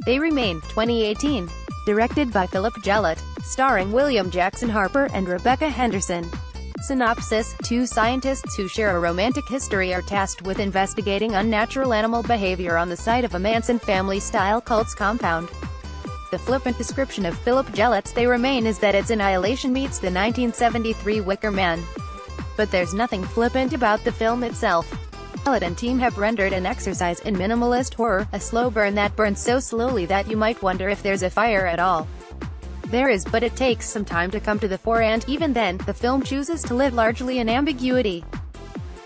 They Remain, 2018. Directed by Philip Gelatt. Starring William Jackson Harper and Rebecca Henderson. Synopsis: two scientists who share a romantic history are tasked with investigating unnatural animal behavior on the site of a Manson Family-style cult's compound. The flippant description of Philip Gelatt's They Remain is that it's Annihilation meets the 1973 Wicker Man. But there's nothing flippant about the film itself. Gelatt and team have rendered an exercise in minimalist horror, a slow burn that burns so slowly that you might wonder if there's a fire at all. There is, but it takes some time to come to the fore, and, even then, the film chooses to live largely in ambiguity.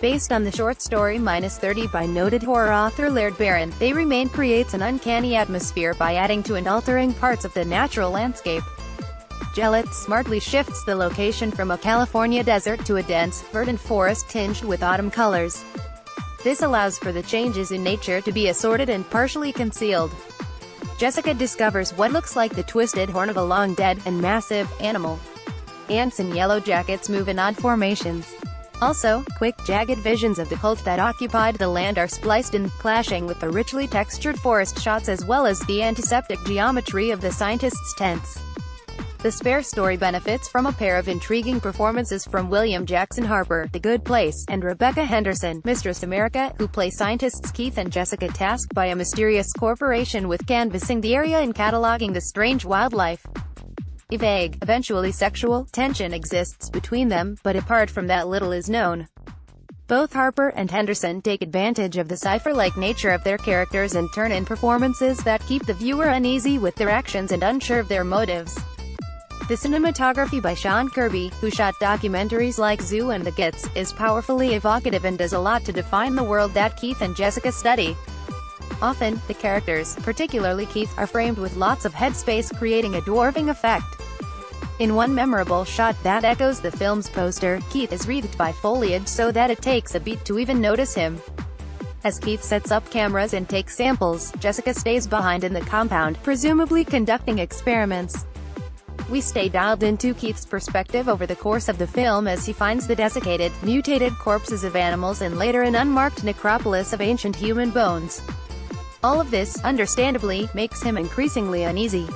Based on the short story -30 by noted horror author Laird Barron, They Remain creates an uncanny atmosphere by adding to and altering parts of the natural landscape. Gelatt smartly shifts the location from a California desert to a dense, verdant forest tinged with autumn colors. This allows for the changes in nature to be assorted and partially concealed. Jessica discovers what looks like the twisted horn of a long-dead, and massive, animal. Ants in yellow jackets move in odd formations. Also, quick, jagged visions of the cult that occupied the land are spliced in, clashing with the richly textured forest shots as well as the antiseptic geometry of the scientists' tents. The spare story benefits from a pair of intriguing performances from William Jackson Harper, The Good Place, and Rebecca Henderson, Mistress America, who play scientists Keith and Jessica tasked by a mysterious corporation with canvassing the area and cataloging the strange wildlife. A vague, eventually sexual, tension exists between them, but apart from that little is known. Both Harper and Henderson take advantage of the cipher-like nature of their characters and turn in performances that keep the viewer uneasy with their actions and unsure of their motives. The cinematography by Sean Kirby, who shot documentaries like Zoo and The Gits, is powerfully evocative and does a lot to define the world that Keith and Jessica study. Often, the characters, particularly Keith, are framed with lots of headspace, creating a dwarfing effect. In one memorable shot that echoes the film's poster, Keith is wreathed by foliage so that it takes a beat to even notice him. As Keith sets up cameras and takes samples, Jessica stays behind in the compound, presumably conducting experiments. We stay dialed into Keith's perspective over the course of the film as he finds the desiccated, mutated corpses of animals and later an unmarked necropolis of ancient human bones. All of this, understandably, makes him increasingly uneasy.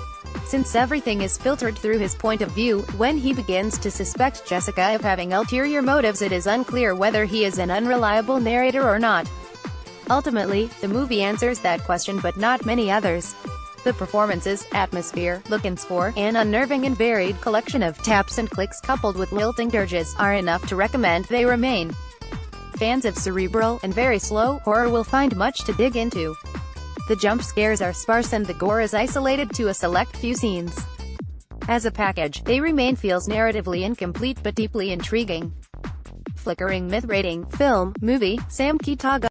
Since everything is filtered through his point of view, when he begins to suspect Jessica of having ulterior motives, it is unclear whether he is an unreliable narrator or not. Ultimately, the movie answers that question but not many others. The performances, atmosphere, look and score, an unnerving and varied collection of taps and clicks coupled with lilting dirges, are enough to recommend They Remain. Fans of cerebral, and very slow, horror will find much to dig into. The jump scares are sparse and the gore is isolated to a select few scenes. As a package, They Remain feels narratively incomplete but deeply intriguing. Flickering myth rating, film, movie, Sam Kitagawa.